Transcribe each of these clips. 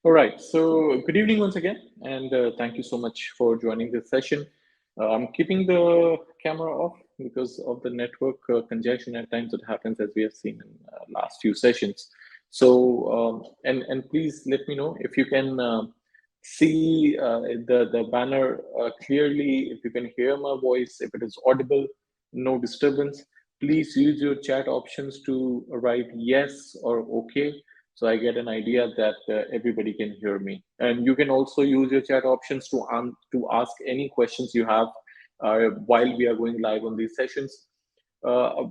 All right. So, good evening once again, and thank you so much for joining this session. I'm keeping the camera off because of the network congestion at times that happens, as we have seen in last few sessions. So, and please let me know if you can see the banner clearly. If you can hear my voice, if it is audible, no disturbance. Please use your chat options to write yes or okay, so I get an idea that everybody can hear me. And you can also use your chat options to ask any questions you have while we are going live on these sessions. Uh,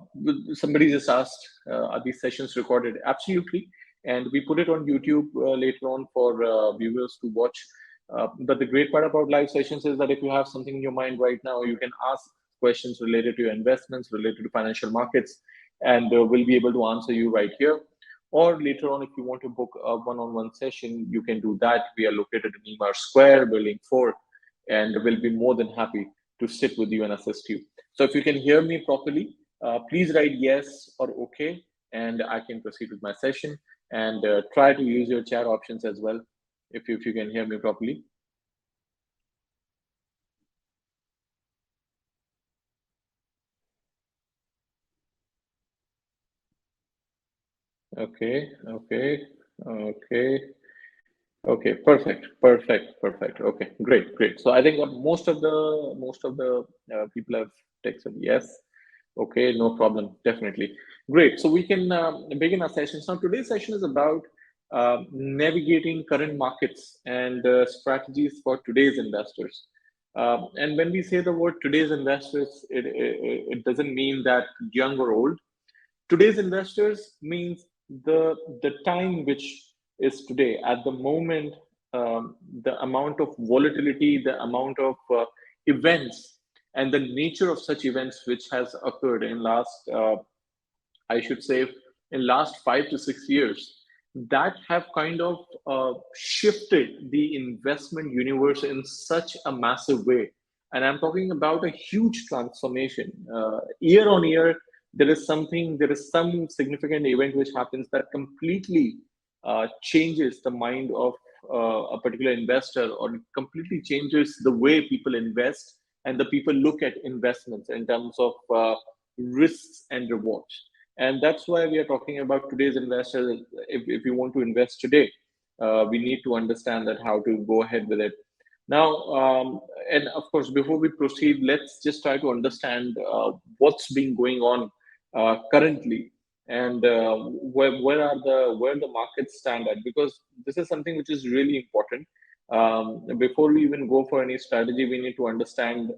Somebody just asked, are these sessions recorded? Absolutely. And we put it on YouTube later on for viewers to watch. But the great part about live sessions is that if you have something in your mind right now, you can ask questions related to your investments, related to financial markets, and we'll be able to answer you right here. Or later on, if you want to book a one-on-one session, you can do that. We are located in Emar Square, Building 4, and we'll be more than happy to sit with you and assist you. So if you can hear me properly, please write yes or okay, and I can proceed with my session. And try to use your chat options as well if you can hear me properly. Okay, okay, okay. Okay, perfect. Okay, great. So I think most of the people have texted yes. Okay, no problem, definitely. Great. So we can begin our session. Now today's session is about navigating current markets and strategies for today's investors. And when we say the word today's investors, it doesn't mean that young or old. Today's investors means the time which is today at the moment, the amount of volatility, the amount of events, and the nature of such events which has occurred in last I should say in last 5 to 6 years, that have kind of shifted the investment universe in such a massive way. And I'm talking about a huge transformation. Year on year, there is some significant event which happens that completely changes the mind of a particular investor, or completely changes the way people invest and the people look at investments in terms of risks and rewards. And that's why we are talking about today's investors. If you want to invest today, we need to understand that how to go ahead with it. Now, and of course, before we proceed, let's just try to understand what's been going on currently, and where the markets stand at, because this is something which is really important. Before we even go for any strategy, we need to understand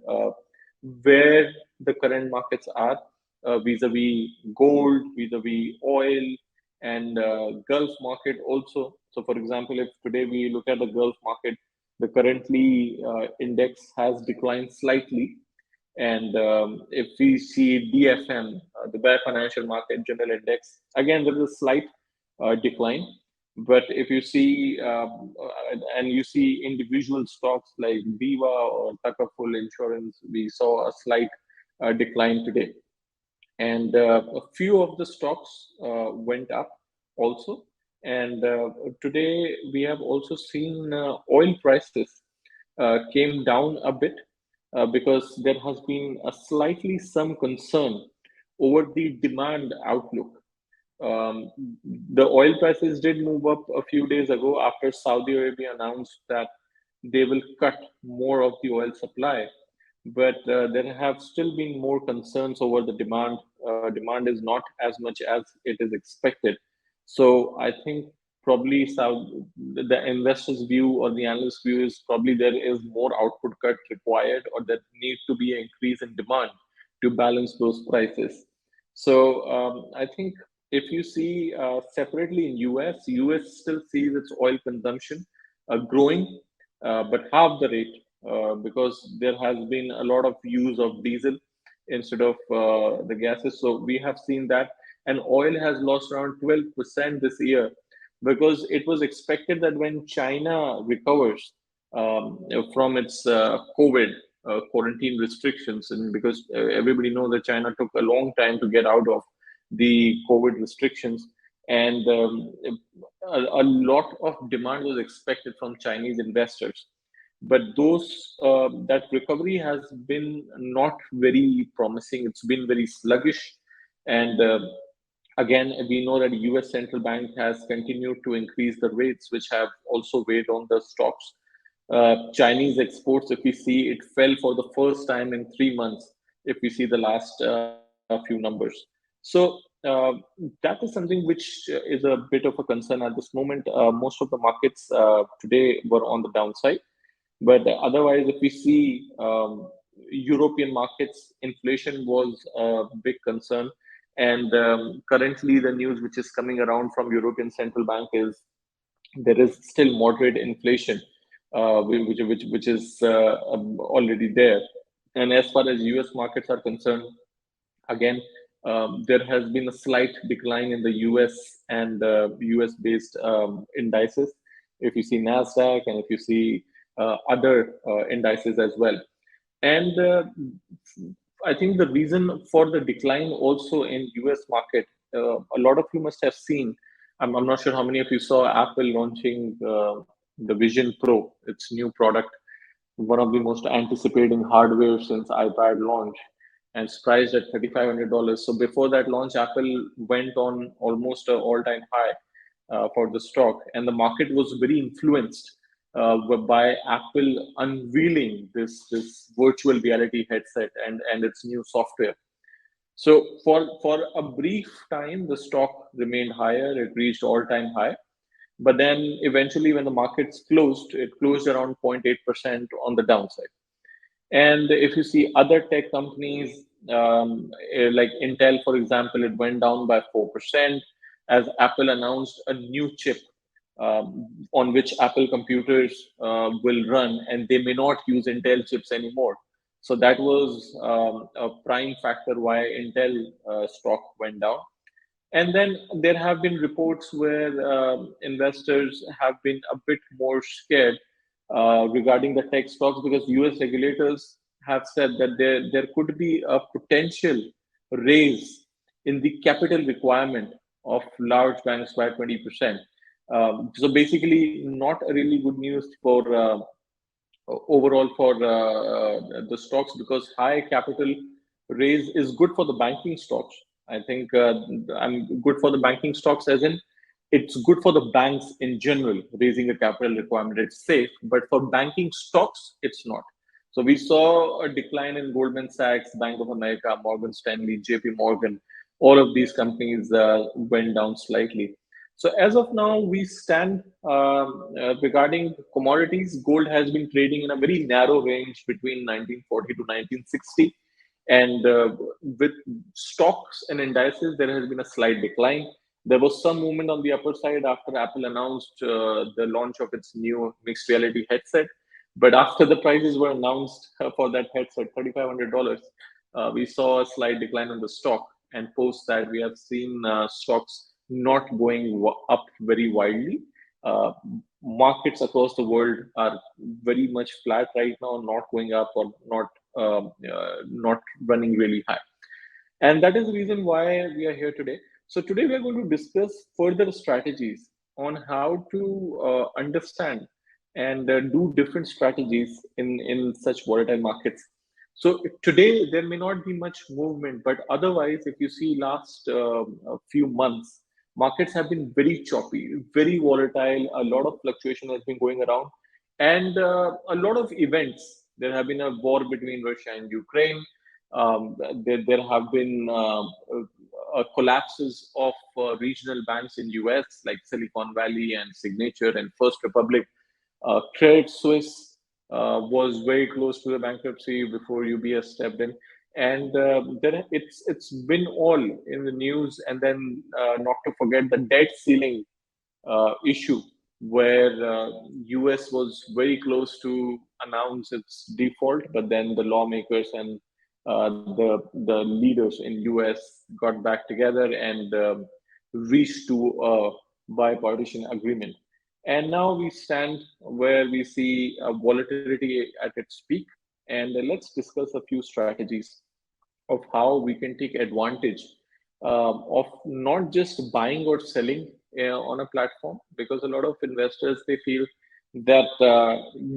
where the current markets are, vis-a-vis gold, vis-a-vis oil, and Gulf market also. So, for example, if today we look at the Gulf market, the currently index has declined slightly. And if we see DFM, the Dubai Financial Market General Index, again, there is a slight decline. But if you see, and you see individual stocks like Viva or Takaful Insurance, we saw a slight decline today. And a few of the stocks went up also. And today we have also seen oil prices came down a bit, because there has been a slightly some concern over the demand outlook. um, the oil prices did move up a few days ago after Saudi Arabia announced that they will cut more of the oil supply. But there have still been more concerns over the demand. Demand is not as much as it is expected. So I think probably the investors' view or the analyst view is probably there is more output cut required, or there needs to be an increase in demand to balance those prices. So I think if you see separately in US still sees its oil consumption growing, but half the rate, because there has been a lot of use of diesel instead of the gases. So we have seen that, and oil has lost around 12% this year, because it was expected that when China recovers from its COVID quarantine restrictions, and because everybody knows that China took a long time to get out of the COVID restrictions, and a lot of demand was expected from Chinese investors, but that recovery has been not very promising. It's been very sluggish, and again, we know that U.S. central bank has continued to increase the rates, which have also weighed on the stocks. Chinese exports, if we see, it fell for the first time in 3 months. If we see the last few numbers, so that is something which is a bit of a concern at this moment. Most of the markets today were on the downside, but otherwise, if we see European markets, inflation was a big concern. And currently, the news which is coming around from European Central Bank is there is still moderate inflation, which is already there. And as far as US markets are concerned, again, there has been a slight decline in the US and US based indices. If you see NASDAQ and if you see other indices as well. And I think the reason for the decline also in US market, a lot of you must have seen. I'm not sure how many of you saw Apple launching the Vision Pro, its new product, one of the most anticipating hardware since iPad launch, and it's priced at $3,500. So before that launch, Apple went on almost an all-time high for the stock, and the market was very influenced by Apple unveiling this virtual reality headset and its new software. So for a brief time, the stock remained higher. It reached all-time high. But then eventually, when the markets closed, it closed around 0.8% on the downside. And if you see other tech companies, like Intel, for example, it went down by 4% as Apple announced a new chip on which Apple computers will run, and they may not use Intel chips anymore. So that was a prime factor why Intel stock went down. And then there have been reports where investors have been a bit more scared regarding the tech stocks because US regulators have said that there could be a potential raise in the capital requirement of large banks by 20%. So basically, not a really good news for overall for the stocks, because high capital raise is good for the banking stocks. I think I'm good for the banking stocks, as in it's good for the banks in general. Raising a capital requirement, it's safe, but for banking stocks, it's not. So we saw a decline in Goldman Sachs, Bank of America, Morgan Stanley, JP Morgan. All of these companies went down slightly. So as of now, we stand regarding commodities. Gold has been trading in a very narrow range between 1940 to 1960. And with stocks and indices, there has been a slight decline. There was some movement on the upper side after Apple announced the launch of its new mixed reality headset. But after the prices were announced for that headset, $3,500, we saw a slight decline in the stock. And post that, we have seen stocks not going up very widely. Markets across the world are very much flat right now, not going up or not running really high. And that is the reason why we are here today. So today we are going to discuss further strategies on how to understand and do different strategies in such volatile markets. So today there may not be much movement, but otherwise, if you see last few months, markets have been very choppy, very volatile. A lot of fluctuation has been going around, and a lot of events. There have been a war between Russia and Ukraine. There have been collapses of regional banks in US like Silicon Valley and Signature and First Republic. Credit Suisse was very close to the bankruptcy before UBS stepped in, and then it's been all in the news. And then not to forget the debt ceiling issue, where US was very close to announce its default, but then the lawmakers and the leaders in US got back together and reached to a bipartisan agreement. And now we stand where we see volatility at its peak. And let's discuss a few strategies of how we can take advantage of not just buying or selling, on a platform, because a lot of investors, they feel that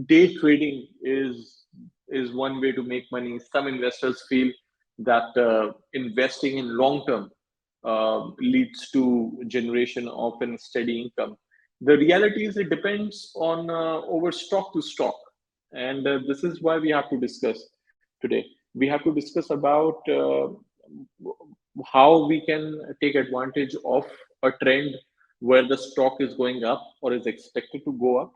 day trading is one way to make money. Some investors feel that investing in long term leads to generation of a steady income. The reality is it depends on over stock to stock, and this is why we have to discuss today. We have to discuss about how we can take advantage of a trend where the stock is going up or is expected to go up.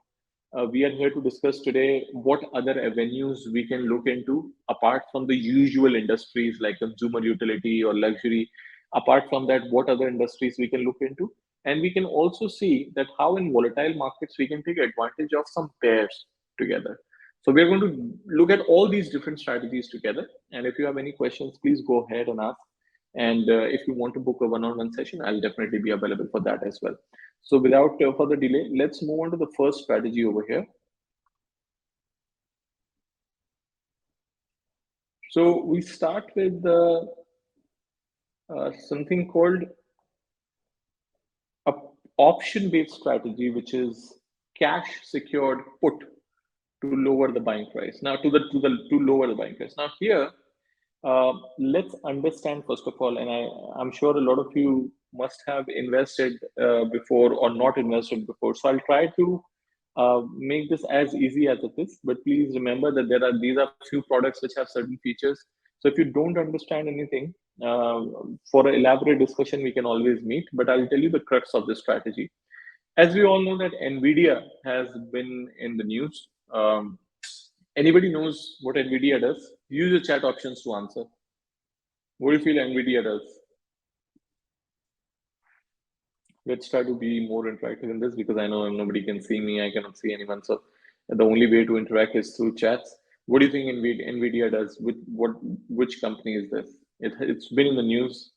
We are here to discuss today what other avenues we can look into apart from the usual industries like consumer utility or luxury. Apart from that, what other industries we can look into, and we can also see that how in volatile markets we can take advantage of some pairs together. So we're going to look at all these different strategies together. And if you have any questions, please go ahead and ask. And if you want to book a one-on-one session, I'll definitely be available for that as well. So without further delay, let's move on to the first strategy over here. So we start with something called a option-based strategy, which is cash secured put to lower the buying price. Now to lower the buying price. Now here, let's understand first of all, and I'm sure a lot of you must have invested before or not invested before. So I'll try to make this as easy as it is, but please remember that these are few products which have certain features. So if you don't understand anything, for an elaborate discussion, we can always meet, but I'll tell you the crux of this strategy. As we all know that Nvidia has been in the news. Anybody knows what Nvidia does? Use the chat options to answer. What do you feel Nvidia does? Let's try to be more interactive in this, because I know nobody can see me. I cannot see anyone. So the only way to interact is through chats. What do you think Nvidia does? Which company is this? It's been in the news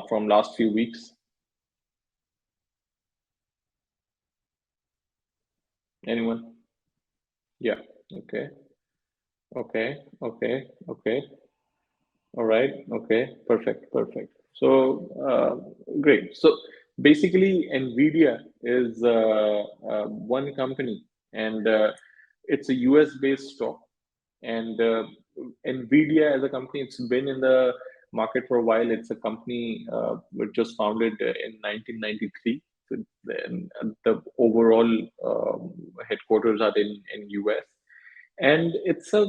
from last few weeks. Anyone? Yeah. Okay. Okay. Okay. Okay. All right. Okay. Perfect. Perfect. So great. So basically, Nvidia is one company, and it's a US based stock. And Nvidia as a company, it's been in the market for a while. It's a company which was founded in 1993. So the overall headquarters are in US, and it's a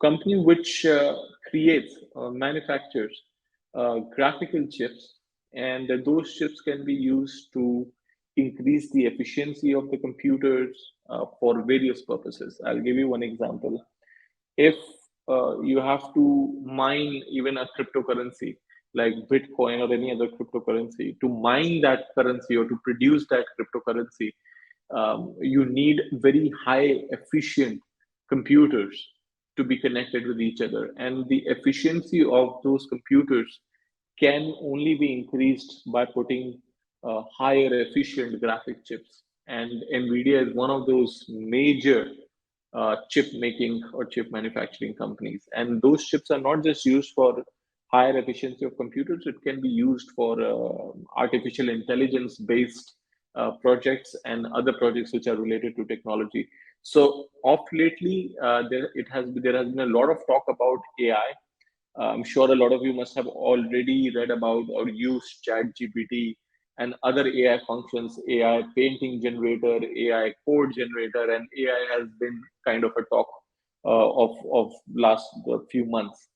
company which creates, manufactures graphical chips, and those chips can be used to increase the efficiency of the computers for various purposes. I'll give you one example. If you have to mine even a cryptocurrency like Bitcoin or any other cryptocurrency, to mine that currency or to produce that cryptocurrency, you need very high efficient computers to be connected with each other. And the efficiency of those computers can only be increased by putting higher efficient graphic chips. And NVIDIA is one of those major chip making or chip manufacturing companies. And those chips are not just used for higher efficiency of computers, it can be used for artificial intelligence based projects and other projects which are related to technology. So of lately, there has been a lot of talk about AI. I'm sure a lot of you must have already read about or used ChatGPT and other AI functions, AI painting generator, AI code generator, and AI has been kind of a talk of last few months.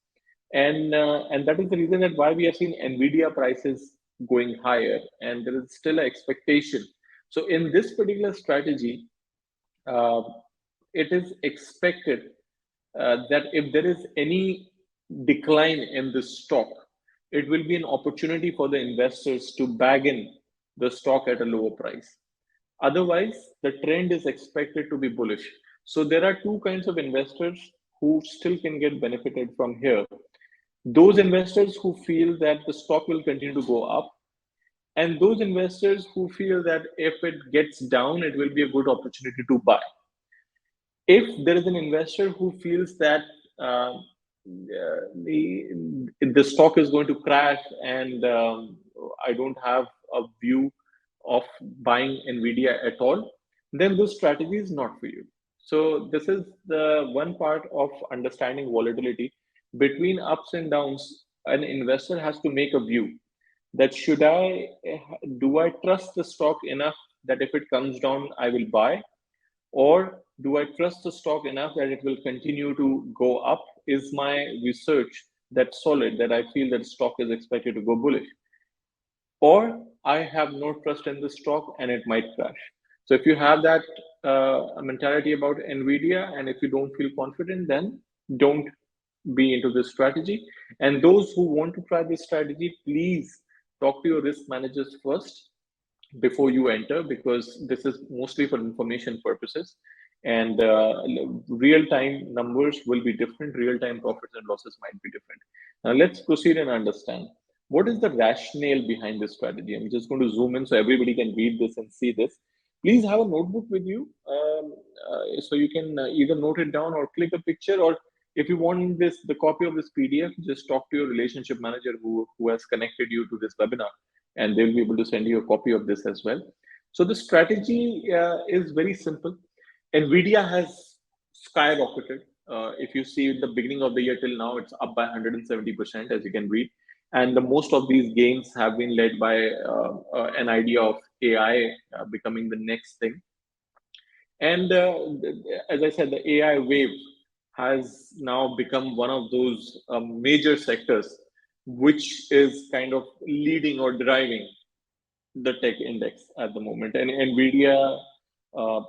And that is the reason that why we have seen Nvidia prices going higher, and there is still an expectation. So in this particular strategy, uh, it is expected that if there is any decline in the stock, it will be an opportunity for the investors to bag in the stock at a lower price. Otherwise, the trend is expected to be bullish. So there are two kinds of investors who still can get benefited from here. Those investors who feel that the stock will continue to go up, and those investors who feel that if it gets down, it will be a good opportunity to buy. If there is an investor who feels that the stock is going to crash and I don't have a view of buying Nvidia at all, then this strategy is not for you. So this is the one part of understanding volatility. Between ups and downs, an investor has to make a view that do I trust the stock enough that if it comes down, I will buy, or do I trust the stock enough that it will continue to go up? Is my research that solid that I feel that stock is expected to go bullish? Or I have no trust in the stock and it might crash. So if you have that mentality about Nvidia, and if you don't feel confident, then don't be into this strategy. And those who want to try this strategy, please talk to your risk managers first before you enter, because this is mostly for information purposes, and real time numbers will be different, real time profits and losses might be different. Now let's proceed and understand what is the rationale behind this strategy. I'm just going to zoom in so everybody can read this and see this. Please have a notebook with you, so you can either note it down or click a picture, or if you want the copy of this PDF, just talk to your relationship manager who has connected you to this webinar, and they'll be able to send you a copy of this as well. So the strategy is very simple. Nvidia has skyrocketed. If you see the beginning of the year till now, it's up by 170%, as you can read. And most of these gains have been led by an idea of AI becoming the next thing. And as I said, the AI wave has now become one of those major sectors which is kind of leading or driving the tech index at the moment. And Nvidia uh,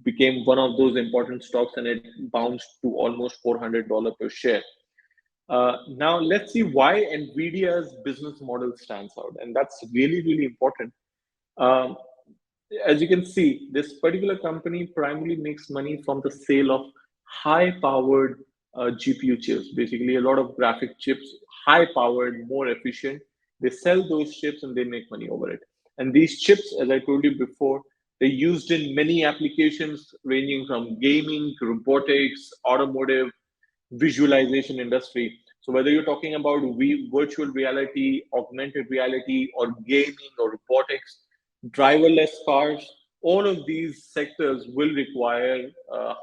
became one of those important stocks, and it bounced to almost $400 per share. Now, let's see why Nvidia's business model stands out. And that's really, really important. Um, as you can see, this particular company primarily makes money from the sale of high powered GPU chips, basically, a lot of graphic chips, high powered, more efficient. They sell those chips and they make money over it. And these chips, as I told you before, they're used in many applications ranging from gaming to robotics, automotive, visualization industry. So whether you're talking about virtual reality, augmented reality, or gaming or robotics, driverless cars, all of these sectors will require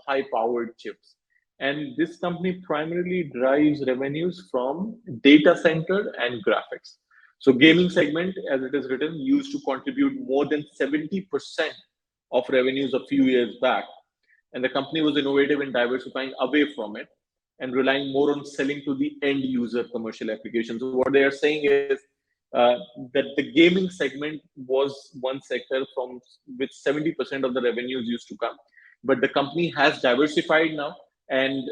high-powered chips. And this company primarily drives revenues from data center and graphics. So gaming segment, as it is written, used to contribute more than 70% of revenues a few years back. And the company was innovative in diversifying away from it and relying more on selling to the end user commercial applications. So what they are saying is uh, that the gaming segment was one sector from which 70% of the revenues used to come. But the company has diversified now, and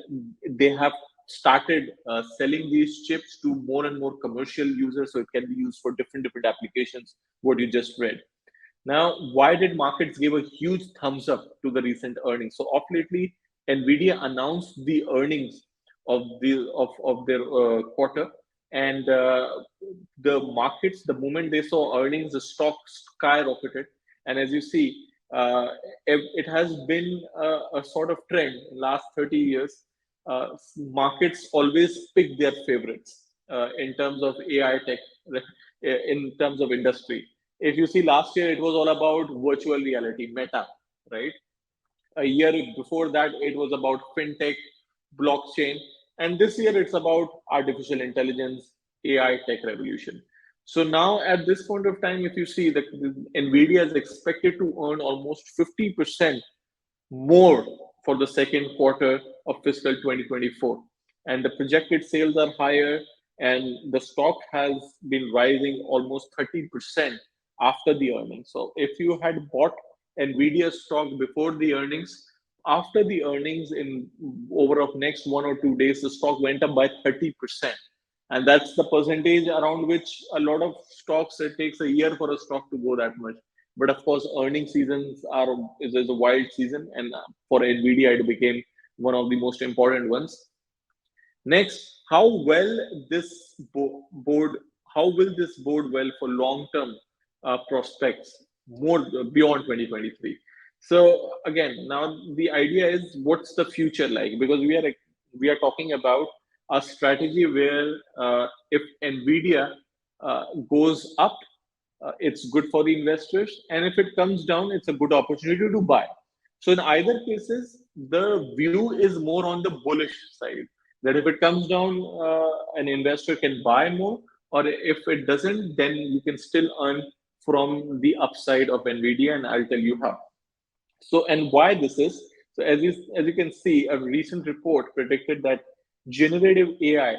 they have started selling these chips to more and more commercial users, so it can be used for different applications, what you just read. Now, why did markets give a huge thumbs up to the recent earnings? So, off lately, Nvidia announced the earnings of their quarter, and the markets, the moment they saw earnings, the stock skyrocketed. And as you see, it has been a sort of trend in the last 30 years. Markets always pick their favorites in terms of AI tech, in terms of industry. If you see last year, it was all about virtual reality, Meta, right? A year before that, it was about fintech, blockchain, and this year it's about artificial intelligence, AI tech revolution. So now at this point of time, if you see that Nvidia is expected to earn almost 50% more for the second quarter of fiscal 2024, and the projected sales are higher, and the stock has been rising almost 30% after the earnings. So if you had bought Nvidia stock before the earnings, after the earnings in over of next 1 or 2 days, the stock went up by 30%. And that's the percentage around which a lot of stocks, it takes a year for a stock to go that much. But of course, earning seasons is a wild season, and for Nvidia, it became one of the most important ones. Next, how will this board well for long-term prospects more beyond 2023? So again, now the idea is what's the future like? Because we are talking about a strategy where if Nvidia goes up, it's good for the investors. And if it comes down, it's a good opportunity to buy. So in either cases, the view is more on the bullish side. That if it comes down, an investor can buy more, or if it doesn't, then you can still earn from the upside of Nvidia, and I'll tell you how. So, and why this is, so as you can see, a recent report predicted that generative AI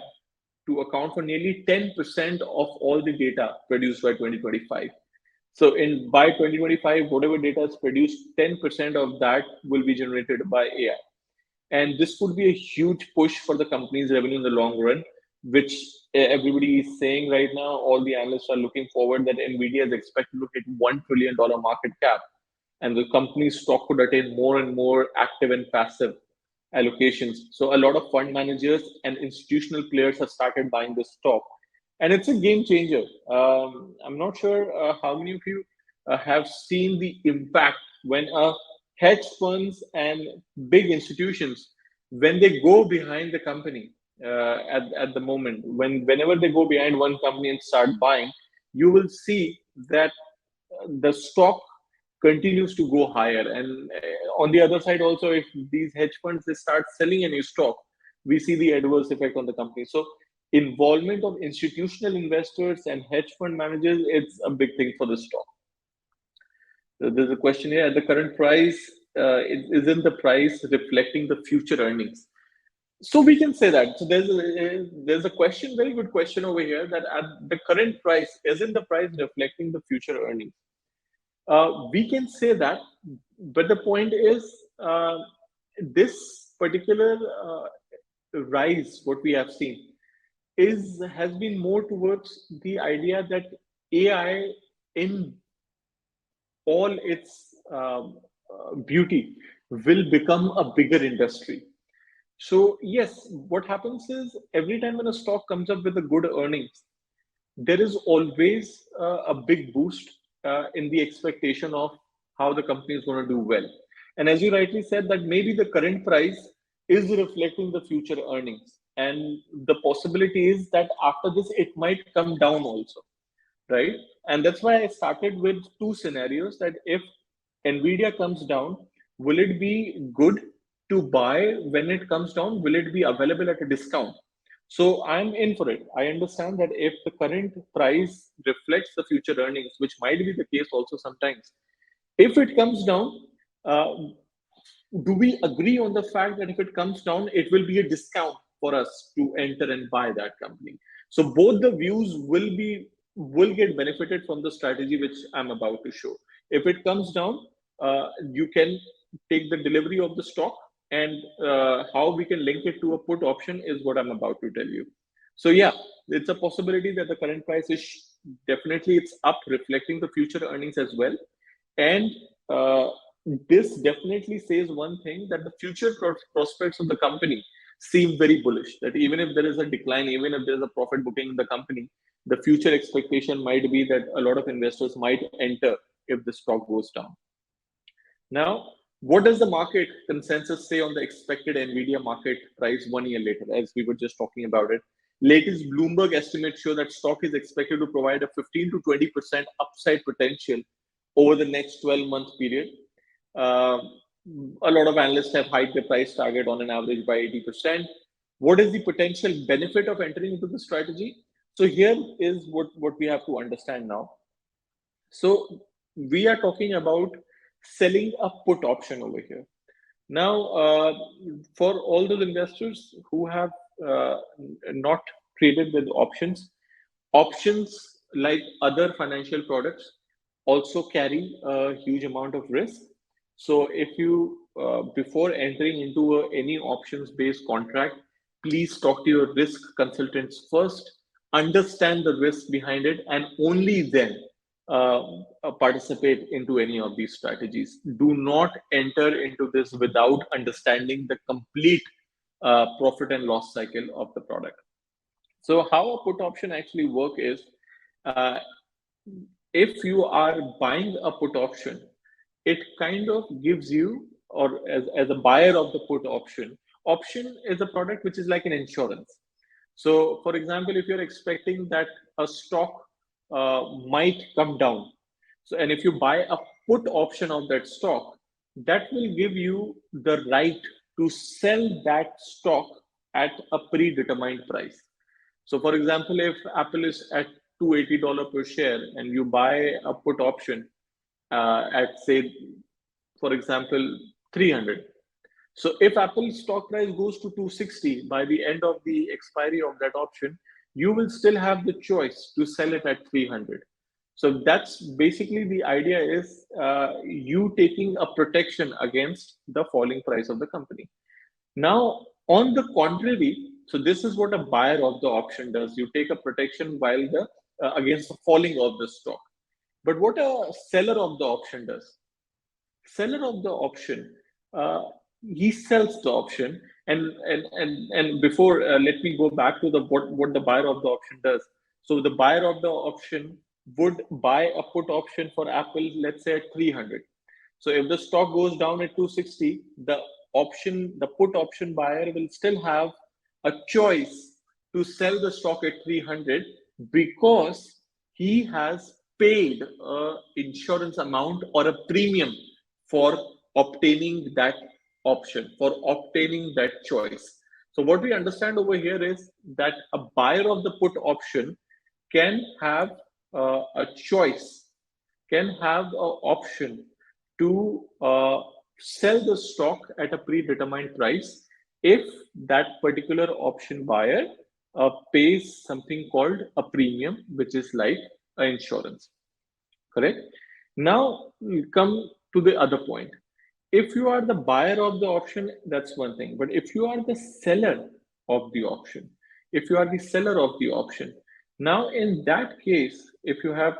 to account for nearly 10% of all the data produced by 2025. So in by 2025, whatever data is produced, 10% of that will be generated by AI. And this could be a huge push for the company's revenue in the long run, which everybody is saying right now. All the analysts are looking forward that Nvidia is expected to hit $1 trillion market cap, and the company's stock could attain more and more active and passive allocations. So a lot of fund managers and institutional players have started buying this stock, and it's a game changer. I'm not sure how many of you have seen the impact when hedge funds and big institutions, when they go behind the company, at the moment, whenever they go behind one company and start buying, you will see that the stock continues to go higher. And on the other side also, if these hedge funds they start selling any stock, we see the adverse effect on the company. So involvement of institutional investors and hedge fund managers, it's a big thing for the stock. So there's a question here: at the current price, isn't the price reflecting the future earnings? So we can say that. So there's a question, very good question over here, that at the current price, isn't the price reflecting the future earnings? We can say that, but the point is, this particular rise, what we have seen, has been more towards the idea that AI, in all its beauty, will become a bigger industry. So yes, what happens is every time when a stock comes up with a good earnings, there is always a big boost in the expectation of how the company is going to do well. And as you rightly said, that maybe the current price is reflecting the future earnings. And the possibility is that after this, it might come down also, right? And that's why I started with two scenarios, that if Nvidia comes down, will it be good to buy when it comes down? Will it be available at a discount? So I'm in for it. I understand that if the current price reflects the future earnings, which might be the case also sometimes, if it comes down, uh, do we agree on the fact that if it comes down, it will be a discount for us to enter and buy that company? So both the views will get benefited from the strategy which I'm about to show. If it comes down, you can take the delivery of the stock, and how we can link it to a put option is what I'm about to tell you. So yeah, it's a possibility that the current price is definitely it's up, reflecting the future earnings as well. And this definitely says one thing, that the future prospects of the company seem very bullish. That even if there is a decline, even if there is a profit booking in the company, the future expectation might be that a lot of investors might enter if the stock goes down. Now, what does the market consensus say on the expected Nvidia market price 1 year later, as we were just talking about it? Latest Bloomberg estimates show that stock is expected to provide a 15 to 20% upside potential over the next 12-month period. Uh, a lot of analysts have hiked the price target on an average by 80%. What is the potential benefit of entering into the strategy? So here is what we have to understand now. So we are talking about selling a put option over here. Now, for all those investors who have not traded with options, options like other financial products also carry a huge amount of risk. So if you, before entering into any options based contract, please talk to your risk consultants first, understand the risk behind it, and only then uh, participate into any of these strategies. Do not enter into this without understanding the complete profit and loss cycle of the product. So how a put option actually work is, uh, if you are buying a put option, it kind of gives you, or as a buyer of the put option, option is a product which is like an insurance. So for example, if you're expecting that a stock might come down. So, and if you buy a put option of that stock, that will give you the right to sell that stock at a predetermined price. So, for example, if Apple is at $280 per share and you buy a put option at, say, for example, 300. So if Apple's stock price goes to 260 by the end of the expiry of that option, you will still have the choice to sell it at 300. So that's basically the idea is you taking a protection against the falling price of the company. Now, on the contrary, so this is what a buyer of the option does. You take a protection while the against the falling of the stock. But what a seller of the option does, seller of the option, uh, he sells the option, and before let me go back to the what the buyer of the option does. So the buyer of the option would buy a put option for Apple, let's say at 300. So if the stock goes down at 260, the put option buyer will still have a choice to sell the stock at 300 because he has paid a insurance amount or a premium for obtaining that option, for obtaining that choice. So what we understand over here is that a buyer of the put option can have a choice, can have an option to sell the stock at a predetermined price if that particular option buyer pays something called a premium, which is like insurance. Correct? Now, we come to the other point. If you are the buyer of the option, that's one thing. But if you are the seller of the option, if you are the seller of the option, now in that case, if you have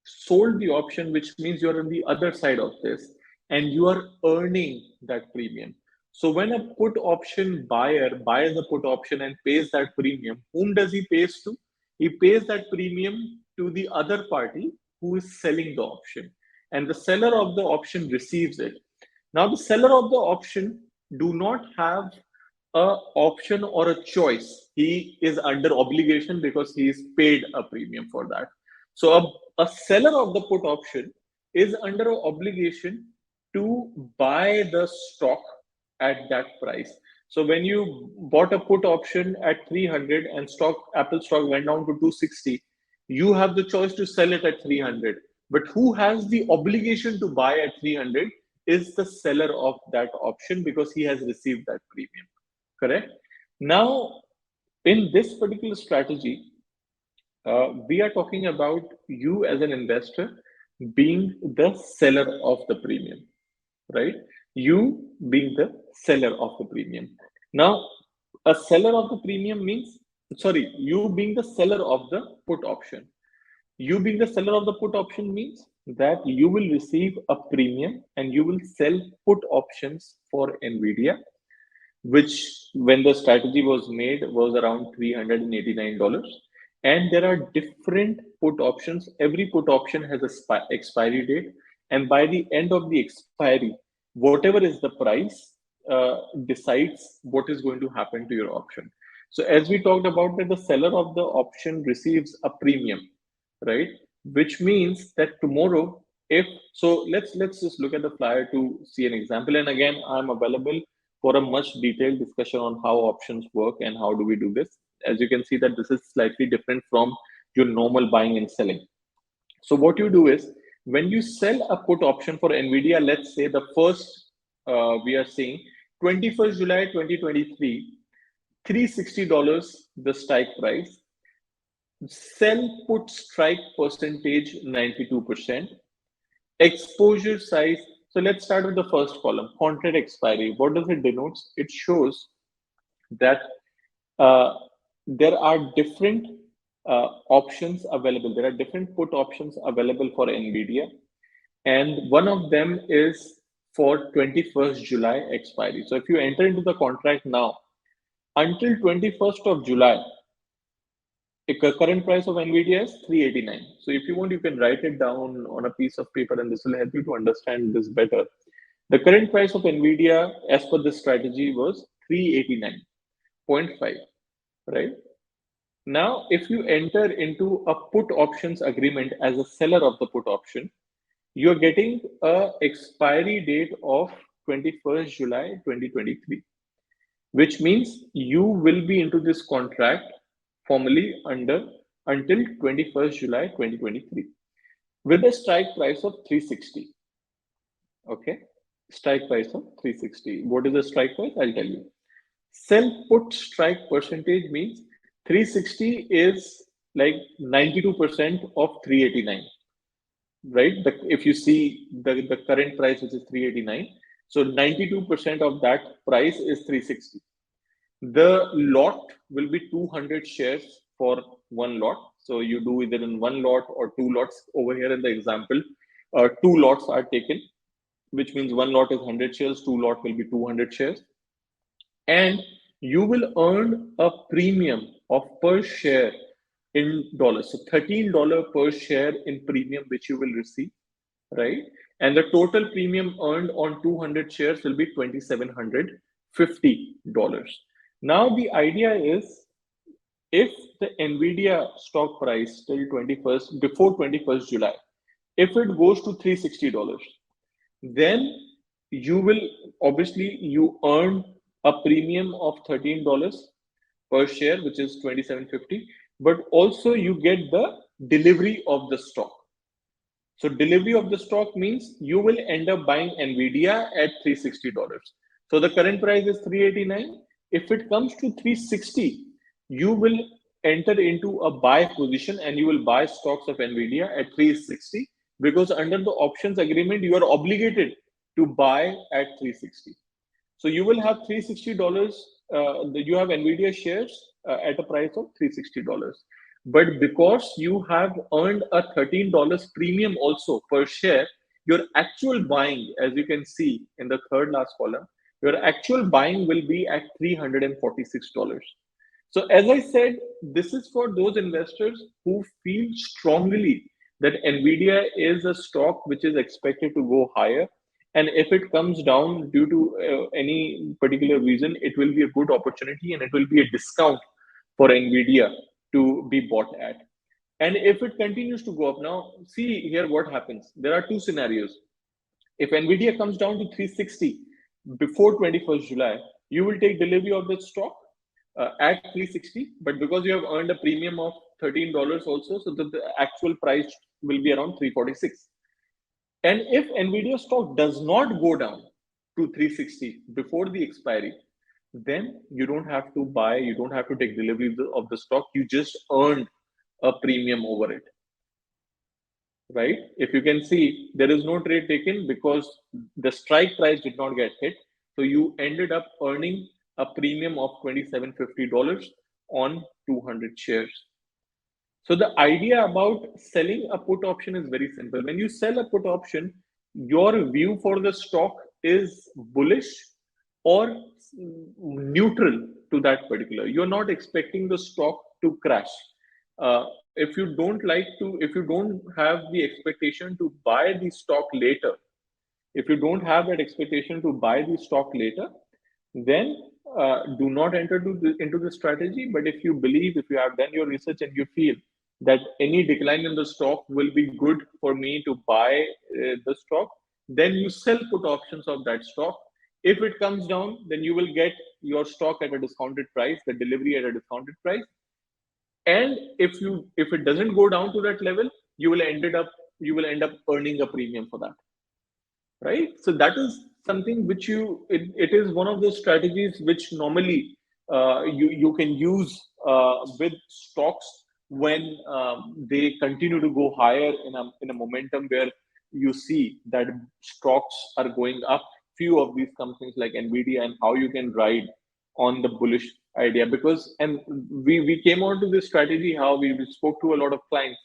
sold the option, which means you're on the other side of this and you are earning that premium. So when a put option buyer buys a put option and pays that premium, whom does he pays to? He pays that premium to the other party who is selling the option, and the seller of the option receives it. Now the seller of the option do not have a option or a choice. He is under obligation because he is paid a premium for that. So a seller of the put option is under obligation to buy the stock at that price. So when you bought a put option at 300 and Apple stock went down to 260, you have the choice to sell it at 300. But who has the obligation to buy at 300 is the seller of that option because he has received that premium. Correct? Now, in this particular strategy, we are talking about you as an investor being the seller of the premium, right? You being the seller of the premium. Now, a seller of the premium means, sorry, you being the seller of the put option. You being the seller of the put option means that you will receive a premium and you will sell put options for NVIDIA, which when the strategy was made was around $389. And there are different put options. Every put option has a expiry date, and by the end of the expiry, whatever is the price decides what is going to happen to your option. So as we talked about that the seller of the option receives a premium, right? Which means that tomorrow, if so, let's just look at the flyer to see an example. And again, I'm available for a much detailed discussion on how options work and how do we do this. As you can see that this is slightly different from your normal buying and selling. So what you do is when you sell a put option for NVIDIA, let's say the first we are seeing 21st July 2023, $360 the strike price. Sell put strike percentage 92%. Exposure size. So let's start with the first column, contract expiry. What does it denote? It shows that uh, there are different options available. There are different put options available for NVIDIA. And one of them is for 21st July expiry. So if you enter into the contract now, until 21st of July, the current price of NVIDIA is 389. So if you want, you can write it down on a piece of paper and this will help you to understand this better. The current price of NVIDIA as per this strategy was 389.5, right? Now, if you enter into a put options agreement as a seller of the put option, you're getting a expiry date of 21st July 2023, which means you will be into this contract formally under until 21st July 2023 with a strike price of 360. Okay, strike price of 360. What is the strike price? I'll tell you. Sell put strike percentage means 360 is like 92% of 389, right? If you see the current price, which is 389, so 92% of that price is 360. The lot will be 200 shares for one lot. So you do either in one lot or two lots. Over here in the example, two lots are taken, which means one lot is 100 shares, two lot will be 200 shares. And you will earn a premium of per share in dollars. So $13 per share in premium, which you will receive, right? And the total premium earned on 200 shares will be $2,750. Now, the idea is if the NVIDIA stock price till 21st, before 21st July, if it goes to $360, then you will obviously you earn a premium of $13 per share, which is 2750, but also you get the delivery of the stock. So delivery of the stock means you will end up buying Nvidia at $360. So the current price is 389. If it comes to 360, you will enter into a buy position and you will buy stocks of Nvidia at 360, because under the options agreement you are obligated to buy at 360. So you will have $360. You have Nvidia shares at a price of $360. But because you have earned a $13 premium also per share, your actual buying, as you can see in the third last column, your actual buying will be at $346. So as I said, this is for those investors who feel strongly that Nvidia is a stock which is expected to go higher. And if it comes down due to any particular reason, it will be a good opportunity and it will be a discount for Nvidia to be bought at. And if it continues to go up, now see here what happens. There are two scenarios. If Nvidia comes down to 360 before 21st July, you will take delivery of the stock at 360, but because you have earned a premium of $13 also, so the actual price will be around 346. And if Nvidia stock does not go down to 360 before the expiry, then you don't have to buy, you don't have to take delivery of the stock, you just earned a premium over it, right? If you can see, there is no trade taken because the strike price did not get hit. So you ended up earning a premium of $2,750 on 200 shares. So the idea about selling a put option is very simple. When you sell a put option, your view for the stock is bullish or neutral to that particular. You're not expecting the stock to crash. If you don't have the expectation to buy the stock later, if you don't have that expectation to buy the stock later, then do not enter into the strategy. But if you believe, if you have done your research and you feel that any decline in the stock will be good for me to buy the stock, then you sell put options of that stock. If it comes down, then you will get your stock at a discounted price, the delivery at a discounted price. And if it doesn't go down to that level, you will end up earning a premium for that, right? So that is something which it is one of those strategies which normally you can use with stocks when they continue to go higher in a momentum where you see that stocks are going up. Few of these companies like Nvidia, and how you can ride on the bullish idea, because and we came on to this strategy how we spoke to a lot of clients,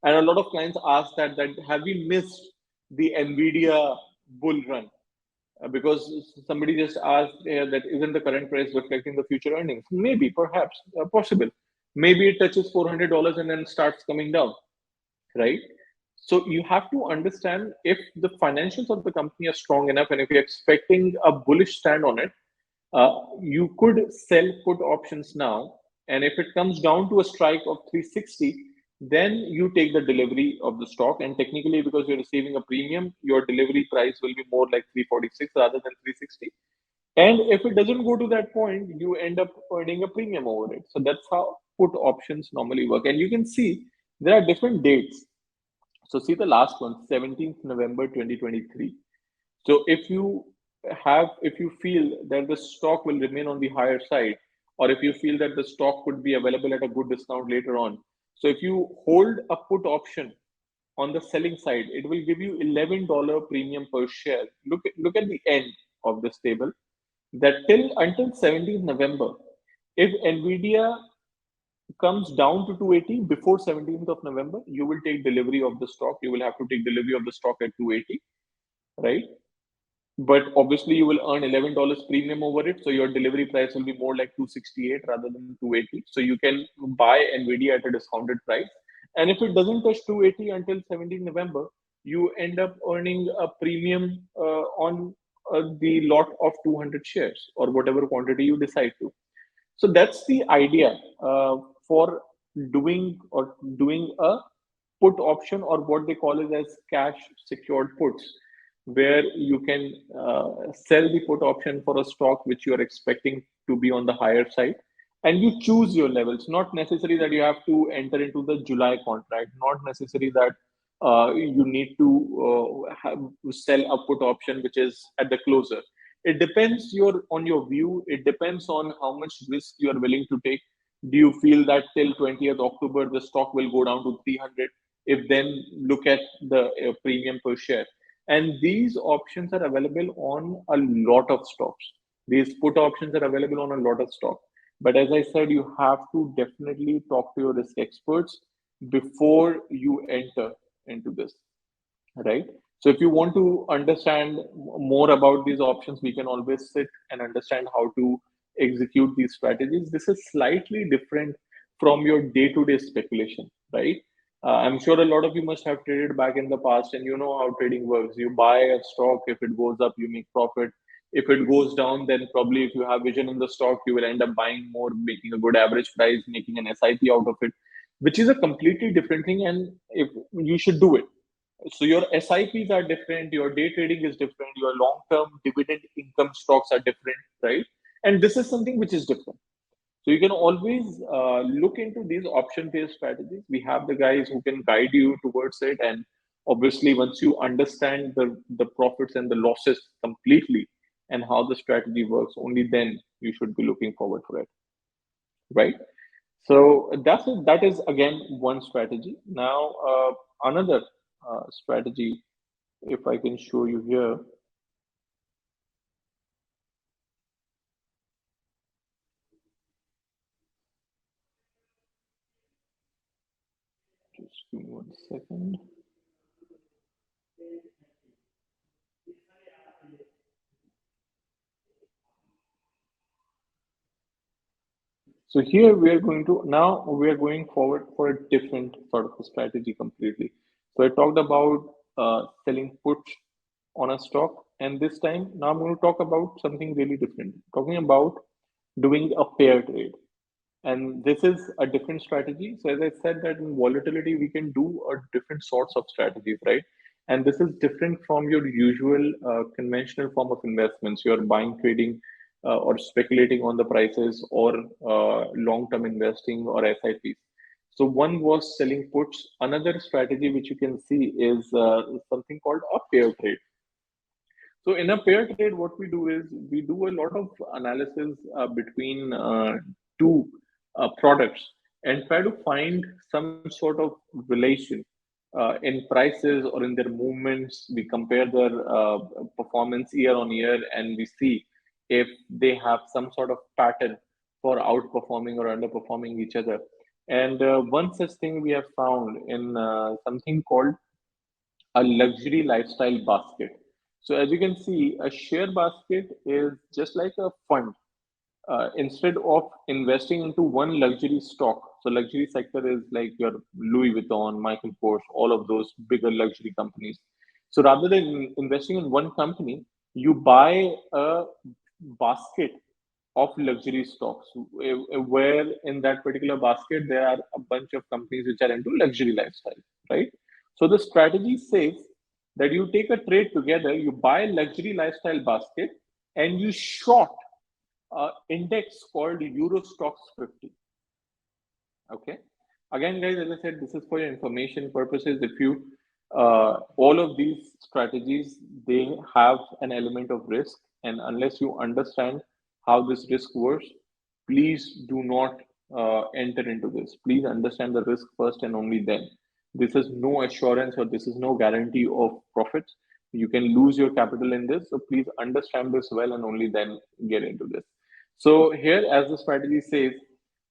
and a lot of clients asked that have we missed the Nvidia bull run? Because somebody just asked that isn't the current price reflecting the future earnings? Maybe, perhaps, possible. Maybe it touches $400 and then starts coming down, right? So you have to understand if the financials of the company are strong enough, and if you're expecting a bullish stand on it, you could sell put options now And if it comes down to a strike of 360, then you take the delivery of the stock. And technically, because you're receiving a premium, your delivery price will be more like 346 rather than 360. And if it doesn't go to that point, you end up earning a premium over it. So that's how put options normally work. And you can see there are different dates. So see the last one, 17th November 2023. So if you feel that the stock will remain on the higher side, or if you feel that the stock could be available at a good discount later on, so if you hold a put option on the selling side, it will give you $11 premium per share. Look at the end of this table. That till until 17th November, if Nvidia comes down to 280 before 17th of November, you will take delivery of the stock. You will have to take delivery of the stock at 280, right? But obviously, you will earn $11 premium over it. So your delivery price will be more like 268 rather than 280. So you can buy Nvidia at a discounted price. And if it doesn't touch 280 until 17 November, you end up earning a premium on the lot of 200 shares or whatever quantity you decide to. So that's the idea for doing a put option, or what they call it as cash secured puts, where you can sell the put option for a stock which you are expecting to be on the higher side, and you choose your levels. Not necessary that you have to enter into the July contract, not necessary that you need to sell a put option which is at the closer. It depends on your view. It depends on how much risk you are willing to take. Do you feel that till 20th October the stock will go down to 300? If then look at the premium per share. And these options are available on a lot of stocks. These put options are available on a lot of stock. But as I said, you have to definitely talk to your risk experts before you enter into this, right? So if you want to understand more about these options, we can always sit and understand how to execute these strategies. This is slightly different from your day-to-day speculation, right? I'm sure a lot of you must have traded back in the past, and you know how trading works. You buy a stock, if it goes up, you make profit. If it goes down, then probably if you have vision in the stock, you will end up buying more, making a good average price, making an SIP out of it, which is a completely different thing. And if you should do it, so your SIPs are different, your day trading is different, your long-term dividend income stocks are different, right? And this is something which is different. So you can always look into these option-based strategies. We have the guys who can guide you towards it, and obviously, once you understand the profits and the losses completely and how the strategy works, only then you should be looking forward for it, right? So that is again one strategy. Now another strategy, if I can show you here, just give me 1 second. So here we are going forward for a different sort of a strategy completely. So I talked about selling puts on a stock, and this time now I'm going to talk about something really different. Talking about doing a pair trade. And this is a different strategy. So as I said, that in volatility we can do a different sorts of strategies, right? And this is different from your usual conventional form of investments. You're buying, trading, or speculating on the prices, or long-term investing, or SIPs. So one was selling puts. Another strategy which you can see is something called a pair trade. So in a pair trade, what we do is we do a lot of analysis between two products, and try to find some sort of relation in prices or in their movements. We compare their performance year on year, and we see if they have some sort of pattern for outperforming or underperforming each other. And one such thing we have found in something called a luxury lifestyle basket. So as you can see, a share basket is just like a fund. Instead of investing into one luxury stock, so luxury sector is like your Louis Vuitton, Michael Kors, all of those bigger luxury companies. So rather than investing in one company, you buy a basket of luxury stocks, where in that particular basket there are a bunch of companies which are into luxury lifestyle, right? So the strategy says that you take a trade together, you buy a luxury lifestyle basket, and you short index called Euro Stocks 50. Okay. Again, guys, as I said, this is for your information purposes. If you all of these strategies, they have an element of risk, and unless you understand how this risk works, please do not enter into this. Please understand the risk first and only then. This is no assurance or this is no guarantee of profits. You can lose your capital in this, so please understand this well and only then get into this. So here, as the strategy says,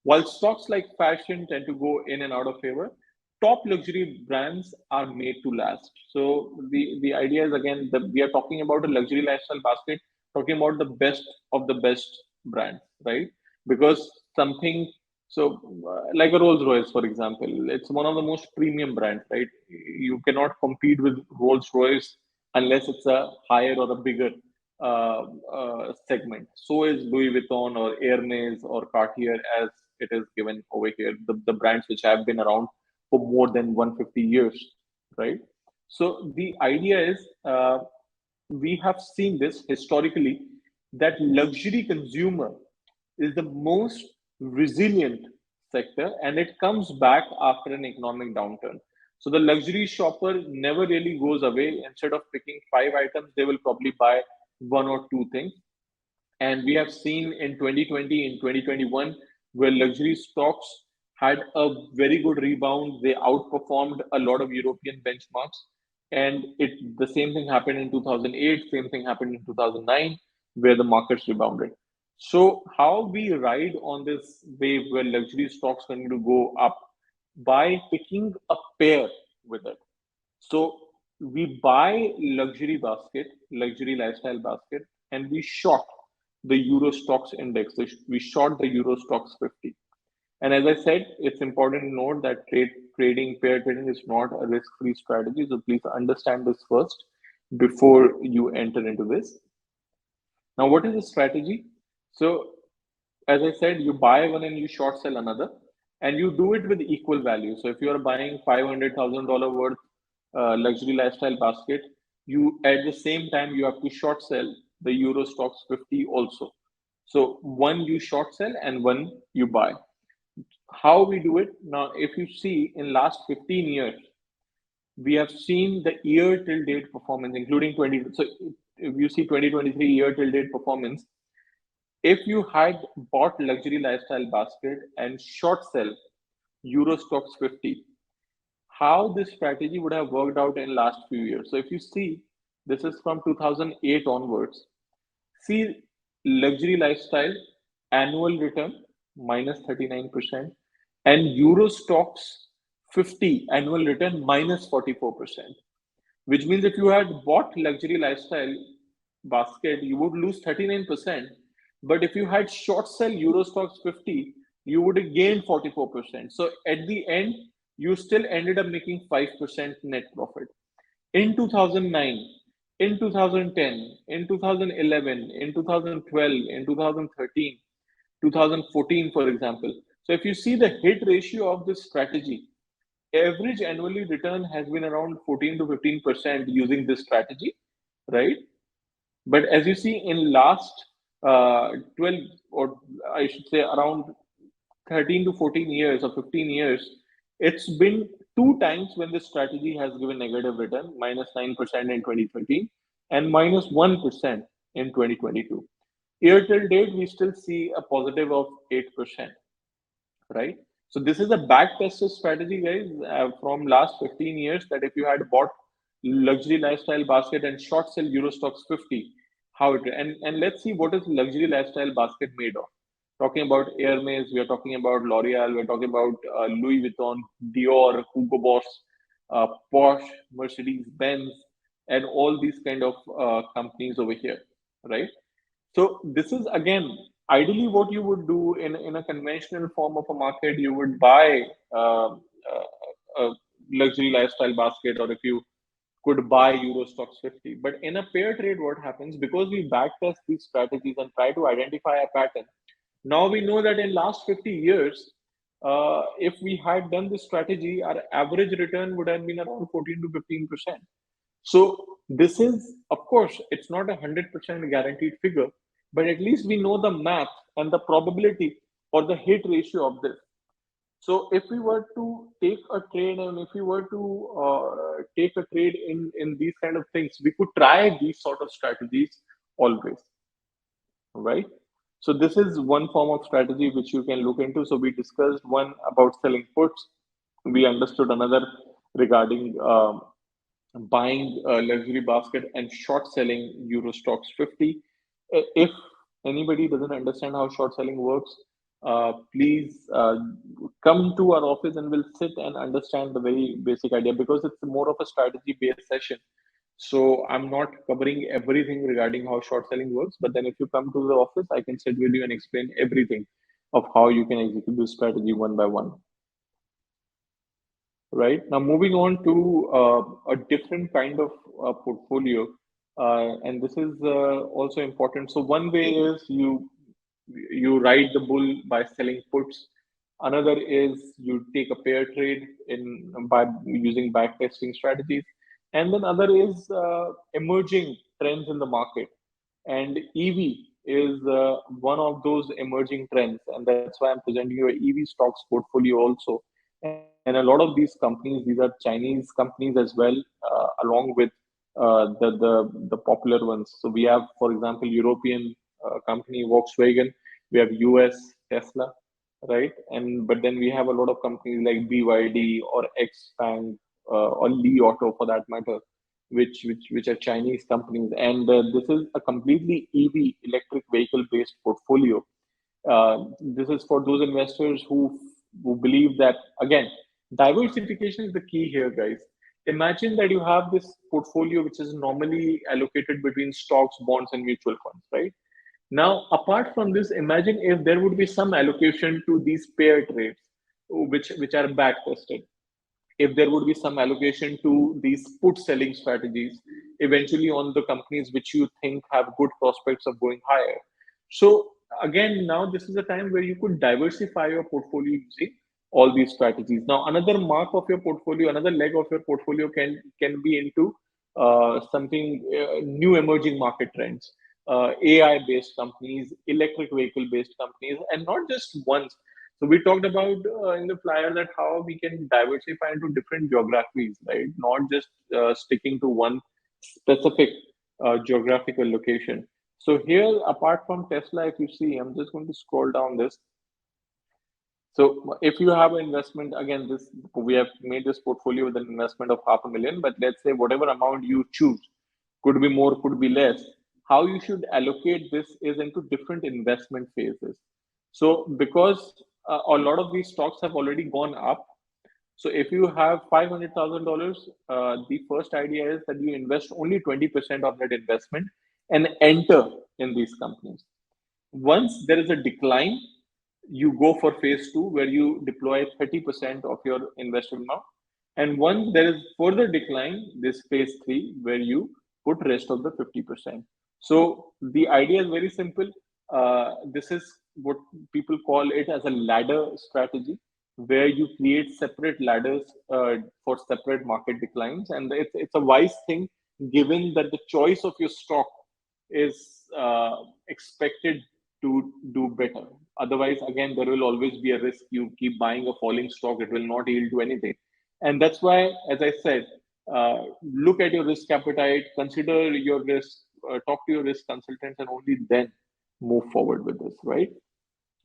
while stocks like fashion tend to go in and out of favor, top luxury brands are made to last. So the idea is again that we are talking about a luxury lifestyle basket, talking about the best of the best brands, right? Because something so like a Rolls Royce, for example, it's one of the most premium brands, right? You cannot compete with Rolls Royce unless it's a higher or a bigger segment. So is Louis Vuitton or Hermes or Cartier, as it is given over here, the brands which have been around for more than 150 years, right? So the idea is we have seen this historically that luxury consumer is the most resilient sector and it comes back after an economic downturn. So the luxury shopper never really goes away. Instead of picking five items, they will probably buy one or two things. And we have seen in 2020, in 2021, where luxury stocks had a very good rebound. They outperformed a lot of European benchmarks. And the same thing happened in 2008, same thing happened in 2009, where the markets rebounded. So how we ride on this wave where luxury stocks continue to go up by picking a pair with it. So we buy luxury basket, luxury lifestyle basket, and we short the Euro Stocks index. So we short the Euro Stocks 50. And as I said, it's important to note that pair trading is not a risk-free strategy. So please understand this first before you enter into this. Now, what is the strategy? So as I said, you buy one and you short sell another, and you do it with equal value. So if you are buying $500,000 worth luxury lifestyle basket, you at the same time you have to short sell the Euro Stocks 50 also. So one you short sell and one you buy. How we do it now? If you see in last 15 years, we have seen the year till date performance, including 20. So if you see 2023 year till date performance, if you had bought luxury lifestyle basket and short sell Euro Stocks 50, how this strategy would have worked out in last few years. So if you see, this is from 2008 onwards. See luxury lifestyle annual return minus 39% and Euro Stocks 50 annual return minus 44%, which means if you had bought luxury lifestyle basket, you would lose 39%. But if you had short sell Euro Stocks 50, you would have gained 44%. So at the end, you still ended up making 5% net profit. In 2009, in 2010, in 2011, in 2012, in 2013, 2014, for example. So if you see the hit ratio of this strategy, average annually return has been around 14 to 15% using this strategy, right? But as you see in last 12, or I should say around 13 to 14 years or 15 years, it's been two times when this strategy has given negative return, minus 9% in 2013 and minus 1% in 2022. Year till date, we still see a positive of 8%, right? So this is a back-tested strategy, guys, from last 15 years, that if you had bought luxury lifestyle basket and short sell Euro Stocks 50, how it, and let's see what is luxury lifestyle basket made of. Talking about Hermes, we are talking about L'Oreal, we're talking about Louis Vuitton, Dior, Hugo Boss, Porsche, Mercedes Benz, and all these kind of companies over here, right? So this is again ideally what you would do in a conventional form of a market. You would buy a luxury lifestyle basket, or if you could buy Euro Stocks 50. But in a pair trade, what happens, because we backtest these strategies and try to identify a pattern, now we know that in last 50 years, if we had done this strategy, our average return would have been around 14 to 15%. So this is, of course, it's not 100% guaranteed figure, but at least we know the math and the probability or the hit ratio of this. So if we were to take a trade, and if we were to take a trade in these kind of things, we could try these sort of strategies always, right? So this is one form of strategy which you can look into. So we discussed one about selling puts. We understood another regarding buying a luxury basket and short selling Euro Stocks 50. If anybody doesn't understand how short selling works, please come to our office and we'll sit and understand the very basic idea, because it's more of a strategy based session. So I'm not covering everything regarding how short selling works, but then if you come to the office, I can sit with you and explain everything of how you can execute this strategy one by one. Right now, moving on to a different kind of portfolio, and this is also important. So one way is you ride the bull by selling puts. Another is you take a pair trade in by using backtesting strategies, and then other is emerging trends in the market. And EV is one of those emerging trends, and that's why I'm presenting you a EV stocks portfolio also. And a lot of these companies, these are Chinese companies as well, along with the popular ones. So we have, for example, European company Volkswagen, we have US Tesla, right? And but then we have a lot of companies like BYD or Xpeng or Li Auto for that matter, which are Chinese companies. And this is a completely EV, electric vehicle based portfolio. This is for those investors who believe that, again, diversification is the key here, guys. Imagine that you have this portfolio which is normally allocated between stocks, bonds, and mutual funds, right? Now, apart from this, imagine if there would be some allocation to these pair trades, which are back tested. If there would be some allocation to these put selling strategies, eventually on the companies which you think have good prospects of going higher. So again, now this is a time where you could diversify your portfolio using all these strategies. Now, another mark of your portfolio, another leg of your portfolio can be into something new emerging market trends, AI based companies, electric vehicle based companies, and not just ones. So we talked about in the flyer that how we can diversify into different geographies, right? Not just sticking to one specific geographical location. So here, apart from Tesla, if you see, I'm just going to scroll down this. So if you have an investment, again, this we have made this portfolio with an investment of 500,000, but let's say whatever amount you choose, could be more, could be less. How you should allocate this is into different investment phases. So because a lot of these stocks have already gone up, so if you have $500,000, the first idea is that you invest only 20% of that investment and enter in these companies. Once there is a decline, you go for phase two where you deploy 30% of your invested amount. And once there is further decline, this phase three where you put rest of the 50%. So the idea is very simple. This is what people call it as a ladder strategy, where you create separate ladders for separate market declines. And it's a wise thing given that the choice of your stock is expected to do better. Otherwise, again, there will always be a risk. You keep buying a falling stock, it will not yield to anything. And that's why, as I said, look at your risk appetite, consider your risk, talk to your risk consultants, and only then move forward with this, right?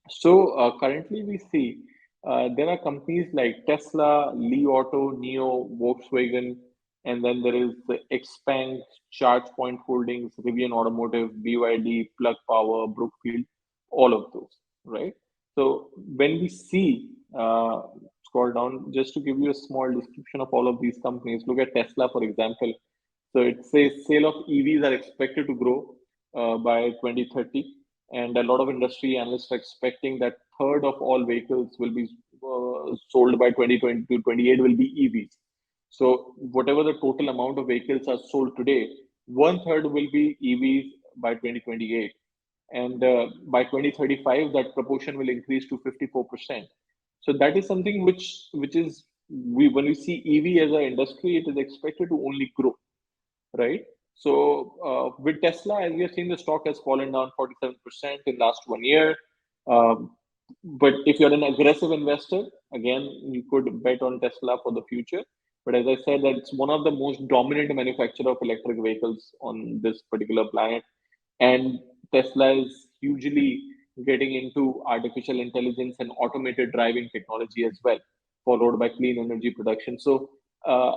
So currently, we see there are companies like Tesla, Li Auto, Neo, Volkswagen, and then there is the Xpeng, ChargePoint Holdings, Rivian Automotive, BYD, Plug Power, Brookfield, all of those, right? So when we see, scroll down, just to give you a small description of all of these companies, look at Tesla, for example. So it says sale of EVs are expected to grow by 2030. And a lot of industry analysts are expecting that third of all vehicles will be sold by 2020 to 28 will be EVs. So whatever the total amount of vehicles are sold today, one third will be EVs by 2028, and by 2035 that proportion will increase to 54%. So that is something which is, we when we see EV as an industry, it is expected to only grow, right? So with Tesla, as we have seen, the stock has fallen down 47% in last 1 year. Um, but if you're an aggressive investor, again, you could bet on Tesla for the future. But as I said, that it's one of the most dominant manufacturer of electric vehicles on this particular planet, and Tesla is hugely getting into artificial intelligence and automated driving technology as well, followed by clean energy production. So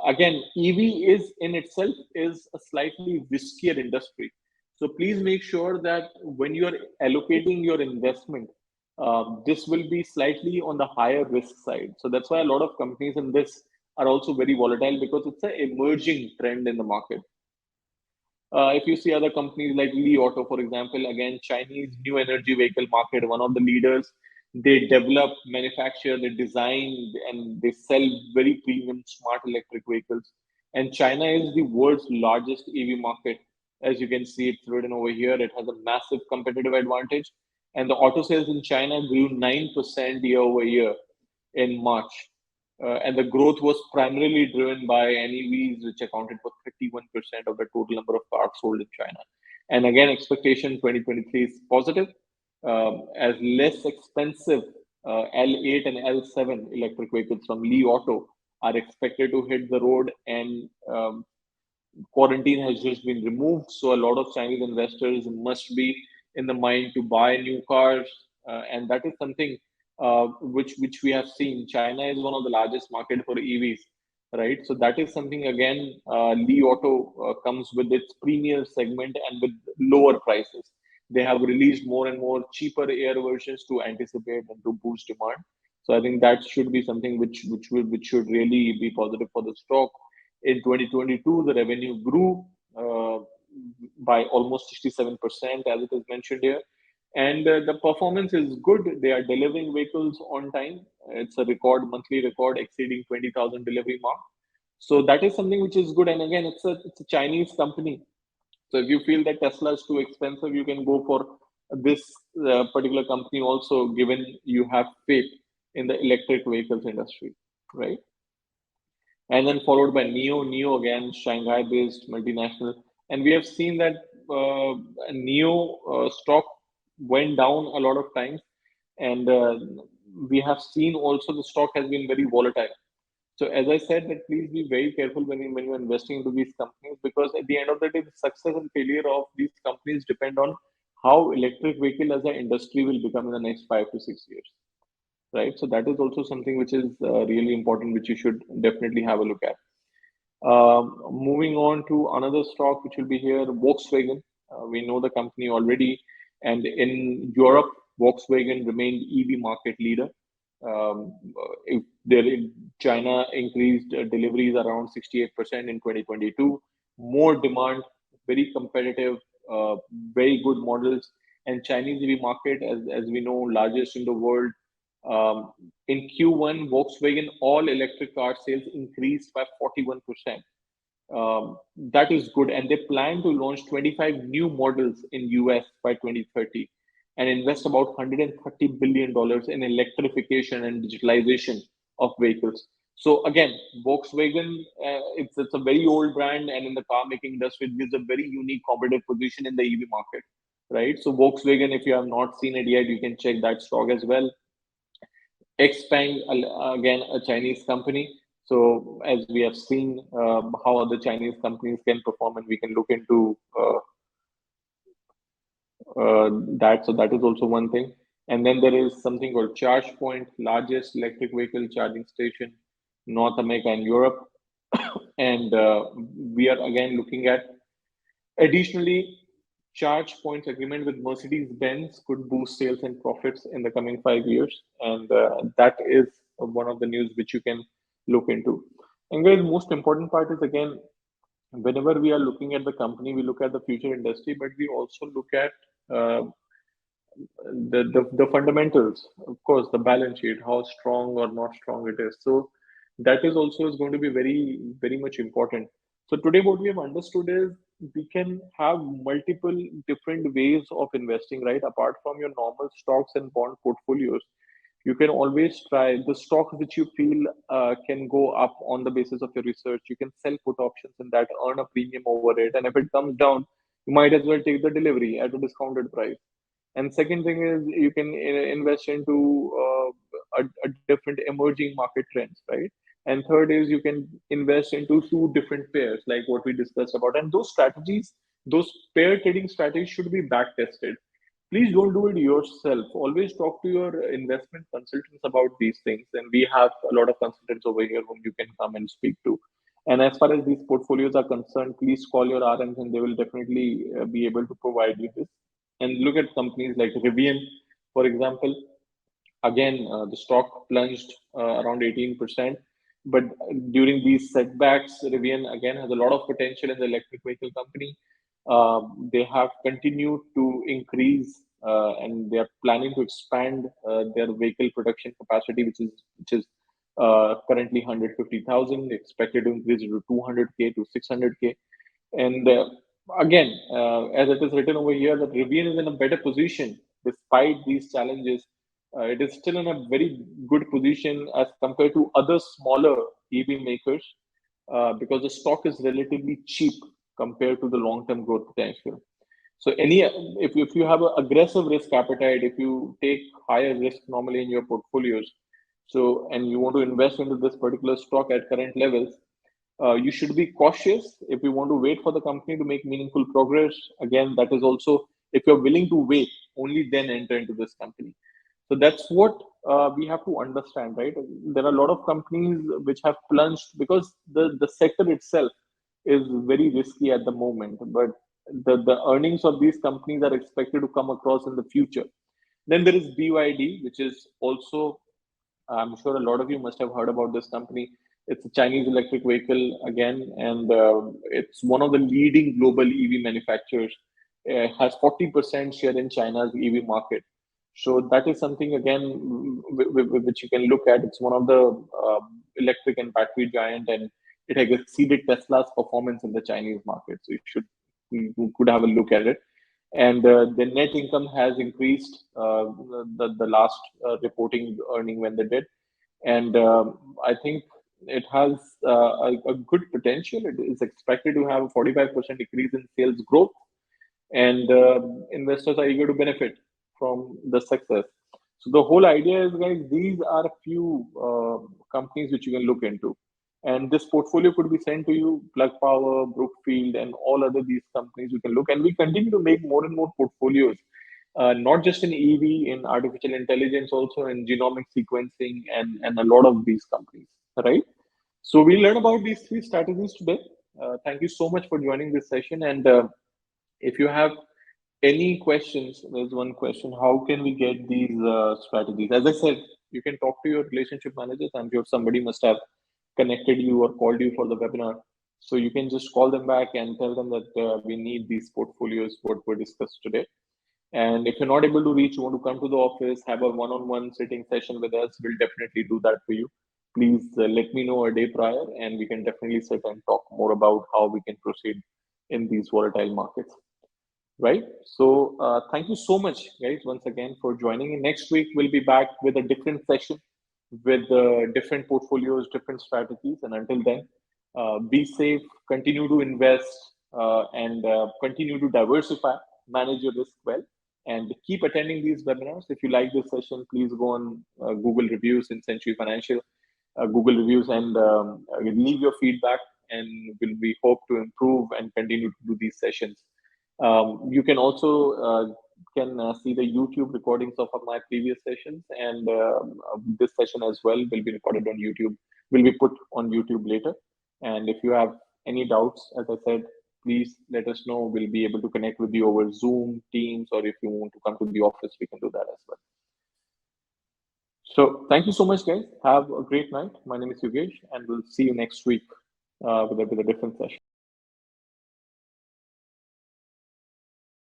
again, EV is in itself is a slightly riskier industry. So please make sure that when you are allocating your investment, this will be slightly on the higher risk side. So that's why a lot of companies in this are also very volatile, because it's an emerging trend in the market. If you see other companies like Li Auto, for example, again, Chinese new energy vehicle market, one of the leaders, they develop, manufacture, they design, and they sell very premium smart electric vehicles. And China is the world's largest EV market. As you can see, it's written over here. It has a massive competitive advantage. And the auto sales in China grew 9% year over year in March. And the growth was primarily driven by NEVs, which accounted for 31% of the total number of cars sold in China. And again, expectation 2023 is positive, as less expensive L8 and L7 electric vehicles from Li Auto are expected to hit the road, and quarantine has just been removed. So a lot of Chinese investors must be in the mind to buy new cars, and that is something which we have seen. China is one of the largest market for EVs, right? So that is something, again. Li Auto comes with its premium segment and with lower prices. They have released more and more cheaper air versions to anticipate and to boost demand. So I think that should be something which should really be positive for the stock. In 2022, the revenue grew by almost 67%, as it is mentioned here. And the performance is good. They are delivering vehicles on time. It's a monthly record exceeding 20,000 delivery mark. So that is something which is good. And again, it's a Chinese company. So if you feel that Tesla is too expensive, you can go for this particular company also, given you have faith in the electric vehicles industry, right? And then followed by Neo. Neo, again, Shanghai-based multinational, and we have seen that Neo stock went down a lot of times, and we have seen also the stock has been very volatile. So as I said, that please be very careful when you're investing into these companies, because at the end of the day, the success and failure of these companies depend on how electric vehicle as an industry will become in the next 5 to 6 years, right? So that is also something which is really important, which you should definitely have a look at. Moving on to another stock, which will be here, Volkswagen. We know the company already, and in Europe, Volkswagen remained EV market leader. If there in China increased deliveries around 68% in 2022, more demand, very competitive, very good models, and Chinese EV market, as we know, largest in the world. In Q1, Volkswagen all electric car sales increased by 41%. That is good, and they plan to launch 25 new models in US by 2030 and invest about $130 billion in electrification and digitalization of vehicles. So again, Volkswagen, it's a very old brand, and in the car making industry, it gives a very unique competitive position in the EV market, right? So Volkswagen, if you have not seen it yet, you can check that stock as well. Xpeng, again, a Chinese company. So as we have seen how other Chinese companies can perform, and we can look into that. So that is also one thing. And then there is something called ChargePoint, largest electric vehicle charging station, North America and Europe. And we are again looking at, additionally, ChargePoint's agreement with Mercedes-Benz could boost sales and profits in the coming 5 years, and that is one of the news which you can look into. And guys, most important part is, again, whenever we are looking at the company, we look at the future industry, but we also look at uh, the fundamentals, of course, the balance sheet, how strong or not strong it is. So That is also is going to be very much important. So today what we have understood is we can have multiple different ways of investing, right? Apart from your normal stocks and bond portfolios, you can always try the stocks which you feel can go up on the basis of your research. You can sell put options in that, earn a premium over it, and if it comes down, you might as well take the delivery at a discounted price. And second thing is you can invest into a different emerging market trends, right? And third is you can invest into two different pairs, like what we discussed about. And those strategies, those pair trading strategies should be back tested. Please don't do it yourself. Always talk to your investment consultants about these things. And we have a lot of consultants over here whom you can come and speak to. And as far as these portfolios are concerned, please call your RMs and they will definitely be able to provide you this. And look at companies like Rivian, for example. Again, the stock plunged around 18%. But during these setbacks, Rivian again has a lot of potential in the electric vehicle company. They have continued to increase and they are planning to expand their vehicle production capacity, which is currently 150,000, expected to increase it to 200K to 600K. And again, as it is written over here, that Rivian is in a better position despite these challenges. It is still in a very good position as compared to other smaller EV makers because the stock is relatively cheap compared to the long-term growth potential. So if you have an aggressive risk appetite, if you take higher risk normally in your portfolios, so and you want to invest into this particular stock at current levels, you should be cautious if you want to wait for the company to make meaningful progress. Again, that is also if you're willing to wait, only then enter into this company. So that's what we have to understand, right? There are a lot of companies which have plunged because the sector itself is very risky at the moment, but the earnings of these companies are expected to come across in the future. Then there is BYD, which is also, I'm sure a lot of you must have heard about this company. It's a Chinese electric vehicle again, and it's one of the leading global EV manufacturers. Has 40% share in China's EV market. So that is something again which you can look at. It's one of the electric and battery giant, and it has exceeded Tesla's performance in the Chinese market. So you could have a look at it. And the net income has increased the last reporting earning when they did, and I think it has a good potential. It is expected to have a 45% increase in sales growth, and investors are eager to benefit from the success. So the whole idea is, guys, these are a few companies which you can look into, and this portfolio could be sent to you, Plug Power, Brookfield, and all other these companies you can look. And we continue to make more and more portfolios, not just in EV, in artificial intelligence, also in genomic sequencing, and a lot of these companies, right? So we learn about these three strategies today. Thank you so much for joining this session. And if you have any questions, there's one question: how can we get these strategies? As I said, you can talk to your relationship managers. I'm sure somebody must have connected you or called you for the webinar. So you can just call them back and tell them that we need these portfolios, what were discussed today. And if you're not able to reach, you want to come to the office, have a one-on-one sitting session with us, we'll definitely do that for you. Please let me know a day prior, and we can definitely sit and talk more about how we can proceed in these volatile markets. Right. So thank you so much, guys, once again for joining. And next week we'll be back with a different session with different portfolios, different strategies. And until then, be safe, continue to invest, and continue to diversify, manage your risk well, and keep attending these webinars. If you like this session, please go on Google reviews in Century Financial, Google reviews, and leave your feedback. And we hope to improve and continue to do these sessions. You can also see the YouTube recordings of my previous sessions, and this session as well will be recorded on YouTube, will be put on YouTube later. And if you have any doubts, as I said, please let us know. We'll be able to connect with you over Zoom, Teams, or if you want to come to the office, we can do that as well. So thank you so much, guys. Have a great night. My name is Yogesh, and we'll see you next week with a different session.